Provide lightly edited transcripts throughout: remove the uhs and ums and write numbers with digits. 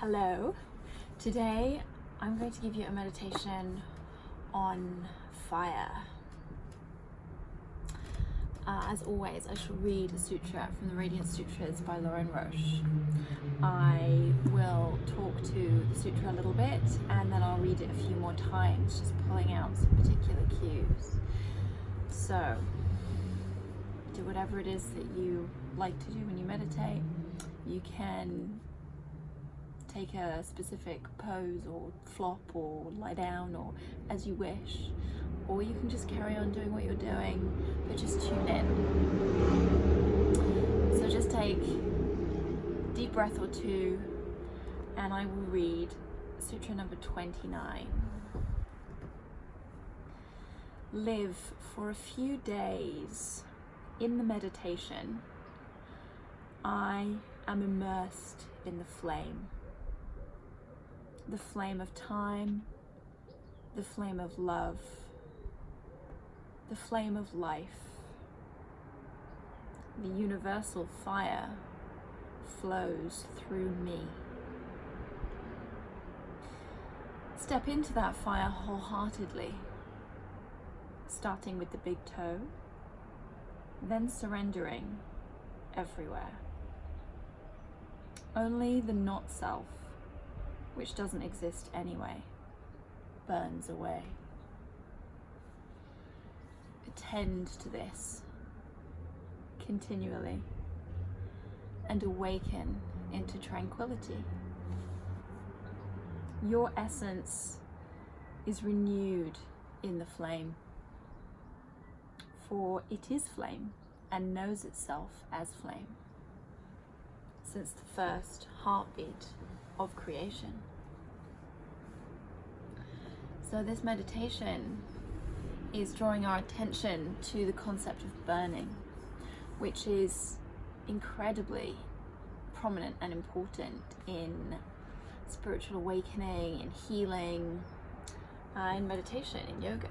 Hello. Today I'm going to give you a meditation on fire. As always, I shall read a sutra from the Radiant Sutras by Lauren Roche. I will talk to the sutra a little bit and then I'll read it a few more times, just pulling out some particular cues. So, do whatever it is that you like to do when you meditate. You can take a specific pose or flop or lie down or as you wish, or you can just carry on doing what you're doing, but just tune in. So just take a deep breath or two and I will read Sutra number 29. Live for a few days in the meditation. I am immersed in the flame of time, the flame of love, the flame of life. The universal fire flows through me. Step into that fire wholeheartedly, starting with the big toe, then surrendering everywhere. Only the not self, which doesn't exist anyway, burns away. Attend to this continually and awaken into tranquility. Your essence is renewed in the flame, for it is flame and knows itself as flame since the first heartbeat of creation. So this meditation is drawing our attention to the concept of burning, which is incredibly prominent and important in spiritual awakening, in healing, in meditation, in yoga.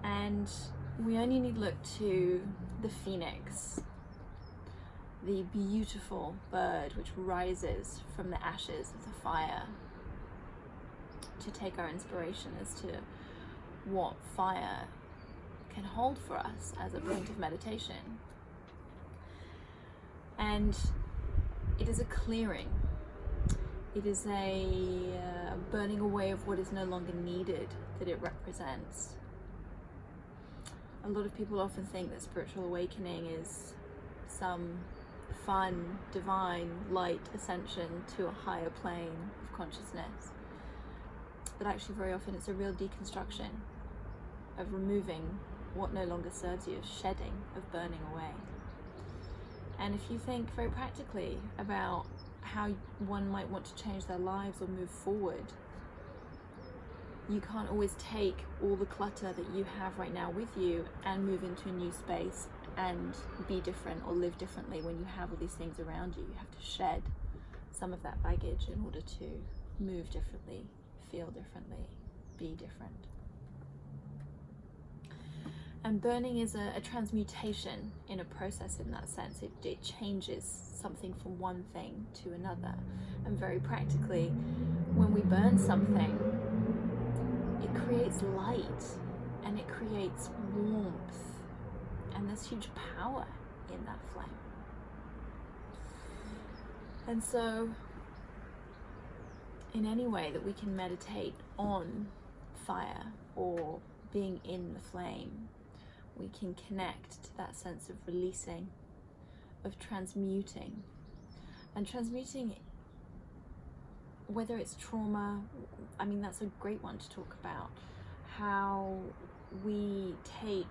And we only need look to the phoenix, the beautiful bird which rises from the ashes of the fire, to take our inspiration as to what fire can hold for us as a point of meditation. And it is a clearing. It is a burning away of what is no longer needed that it represents. A lot of people often think that spiritual awakening is some fun, divine, light ascension to a higher plane of consciousness. But actually very often it's a real deconstruction of removing what no longer serves you, of shedding, of burning away. And if you think very practically about how one might want to change their lives or move forward, you can't always take all the clutter that you have right now with you and move into a new space and be different or live differently when you have all these things around you. You have to shed some of that baggage in order to move differently, feel differently, be different. And burning is a transmutation in a process in that sense. It changes something from one thing to another. And very practically, when we burn something, it creates light and it creates warmth. And there's huge power in that flame. And so, in any way that we can meditate on fire or being in the flame, we can connect to that sense of releasing, of transmuting. And transmuting, whether it's trauma, I mean, that's a great one to talk about. How we take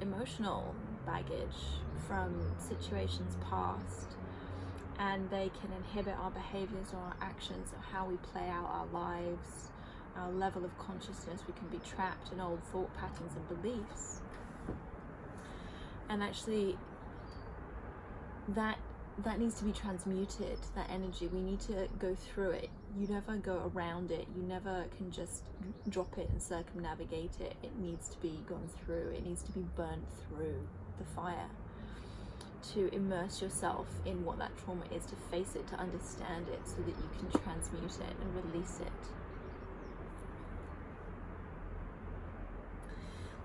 emotional baggage from situations past and they can inhibit our behaviors or our actions or how we play out our lives, our level of consciousness. We can be trapped in old thought patterns and beliefs. And actually that needs to be transmuted, that energy. We need to go through it. You never go around it. You never can just drop it and circumnavigate it. It needs to be gone through. It needs to be burnt through the fire. to immerse yourself in what that trauma is, to face it, to understand it, so that you can transmute it and release it.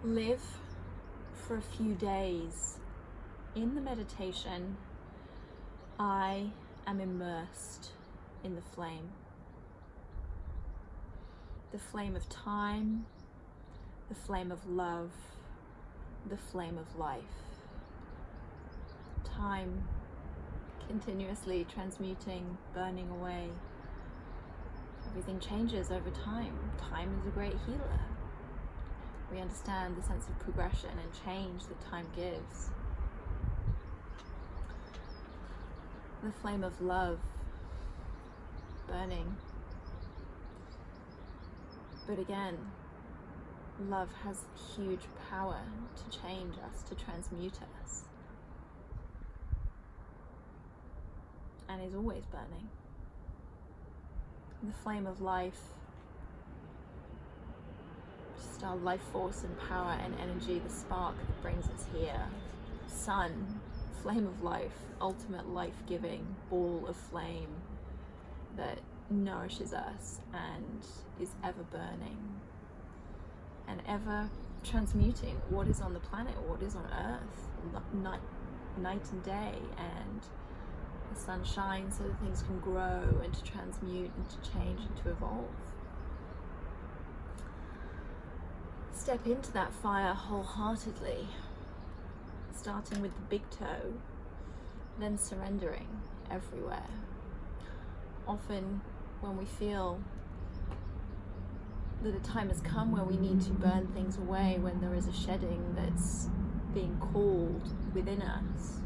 Live for a few days in the meditation. I am immersed in the flame of time, the flame of love, the flame of life. Time continuously transmuting, burning away. Everything changes over time. Time is a great healer. We understand the sense of progression and change that time gives. The flame of love, burning. But again, love has huge power to change us, to transmute us, and is always burning. The flame of life, just our life force and power and energy, the spark that brings us here. Sun, flame of life, ultimate life-giving ball of flame that nourishes us and is ever burning and ever transmuting what is on the planet, what is on earth, night and day, and the sun shines so that things can grow and to transmute and to change and to evolve. Step into that fire wholeheartedly, starting with the big toe, then surrendering everywhere. Often when we feel that a time has come where we need to burn things away, when there is a shedding that's being called within us,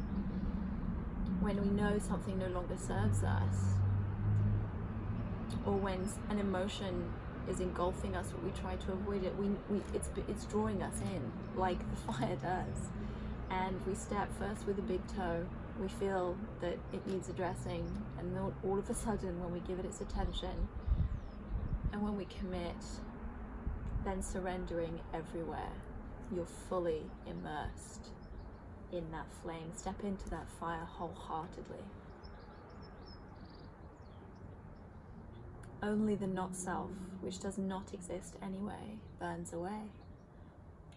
when we know something no longer serves us, or when an emotion is engulfing us but we try to avoid it, it's drawing us in like the fire does. And we step first with the big toe. We feel that it needs addressing, and then all of a sudden when we give it its attention and when we commit, then surrendering everywhere, you're fully immersed in that flame. Step into that fire wholeheartedly. Only the not self, which does not exist anyway, burns away.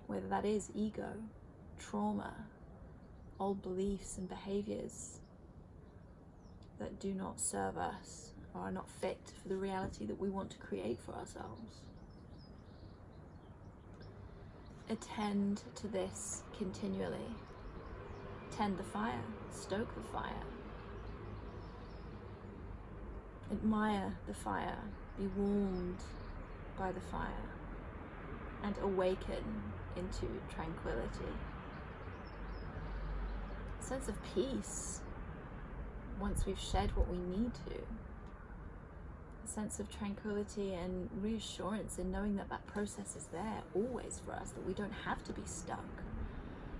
Whether that is ego, trauma, old beliefs and behaviors that do not serve us or are not fit for the reality that we want to create for ourselves. Attend to this continually. Tend the fire, stoke the fire. Admire the fire, be warmed by the fire, and awaken into tranquility. A sense of peace once we've shed what we need to. A sense of tranquility and reassurance in knowing that that process is there always for us, that we don't have to be stuck,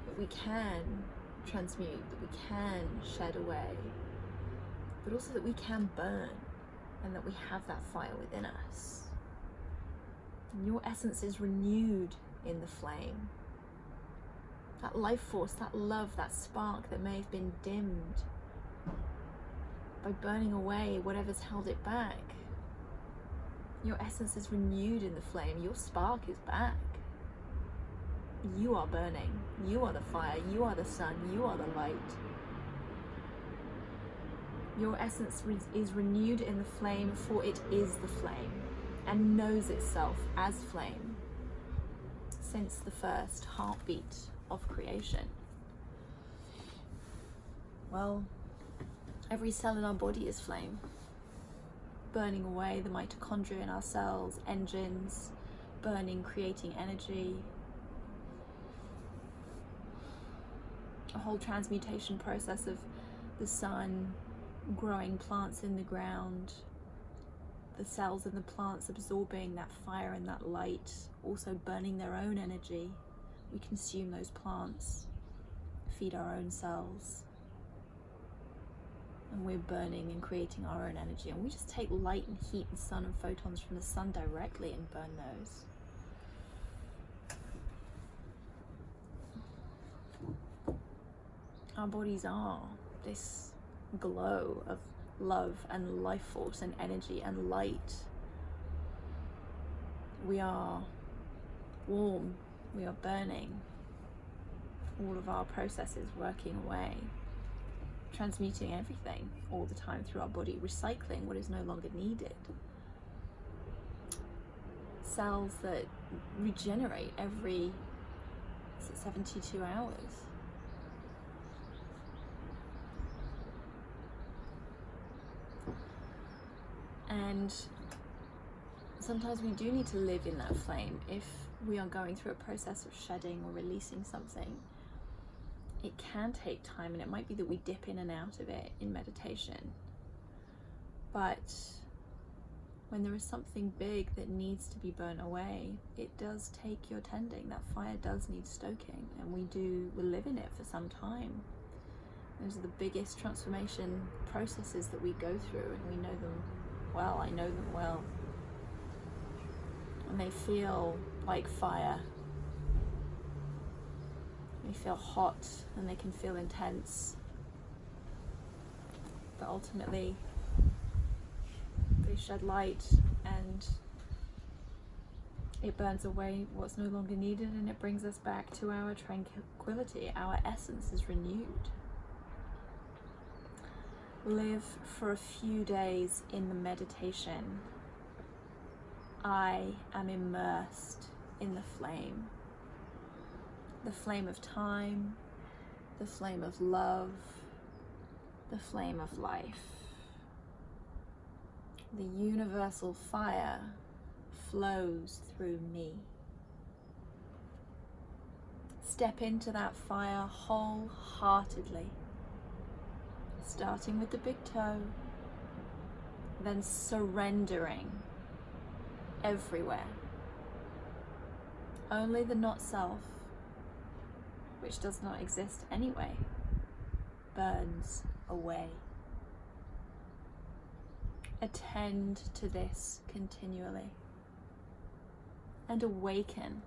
that we can transmute, that we can shed away, but also that we can burn, and that we have that fire within us. And your essence is renewed in the flame. That life force, that love, that spark that may have been dimmed by burning away whatever's held it back. Your essence is renewed in the flame. Your spark is back. You are burning. You are the fire. You are the sun. You are the light. Your essence is renewed in the flame, for it is the flame and knows itself as flame since the first heartbeat of creation. Well, every cell in our body is flame, burning away the mitochondria in our cells, engines, burning, creating energy. A whole transmutation process of the sun, growing plants in the ground, the cells in the plants absorbing that fire and that light, also burning their own energy. We consume those plants, feed our own cells, and we're burning and creating our own energy. And we just take light and heat and sun and photons from the sun directly and burn those. our bodies are this glow of love and life force and energy and light. We are warm, we are burning, all of our processes working away, transmuting everything all the time through our body, recycling what is no longer needed. Cells that regenerate every 72 hours. And sometimes we do need to live in that flame. If we are going through a process of shedding or releasing something, it can take time, and it might be that we dip in and out of it in meditation. But when there is something big that needs to be burnt away, it does take your tending. That fire does need stoking, and we live in it for some time. Those are the biggest transformation processes that we go through, and we know them well. I know them well. And they feel like fire. They feel hot and they can feel intense. But ultimately, they shed light and it burns away what's no longer needed, and it brings us back to our tranquility. Our essence is renewed. Live for a few days in the meditation. I am immersed in the flame of time, the flame of love, the flame of life. The universal fire flows through me. Step into that fire wholeheartedly, starting with the big toe, then surrendering everywhere. Only the not self, which does not exist anyway, burns away. Attend to this continually and awaken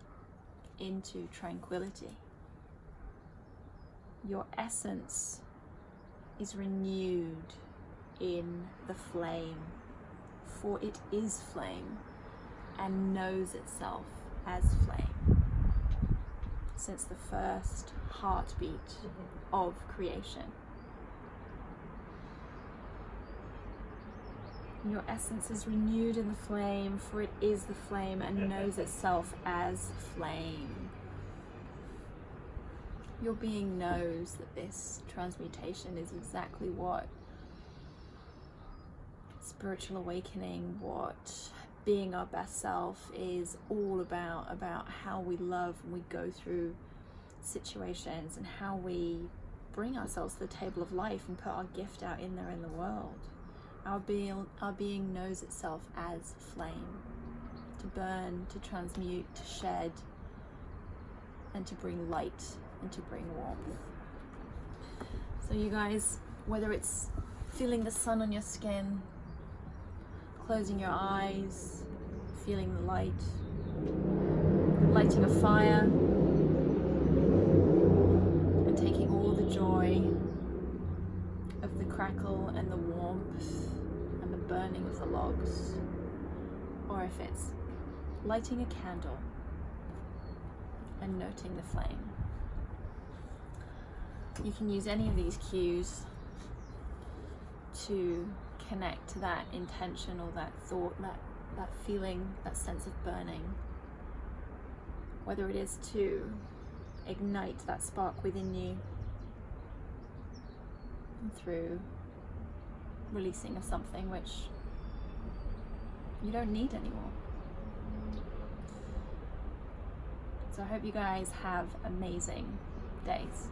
into tranquility. Your essence is renewed in the flame, for it is flame and knows itself as flame since the first heartbeat of creation. Your essence is renewed in the flame, for it is the flame and knows itself as flame. Your being knows that this transmutation is exactly what spiritual awakening, what being our best self is all about how we love and we go through situations and how we bring ourselves to the table of life and put our gift out in there in the world. Our being knows itself as flame, to burn, to transmute, to shed, and to bring light and to bring warmth. So you guys, whether it's feeling the sun on your skin, closing your eyes, feeling the light, lighting a fire, and taking all the joy of the crackle and the warmth and the burning of the logs, or if it's lighting a candle and noting the flame. You can use any of these cues to connect to that intention or that thought, that feeling, that sense of burning. Whether it is to ignite that spark within you through releasing of something which you don't need anymore. So I hope you guys have amazing days.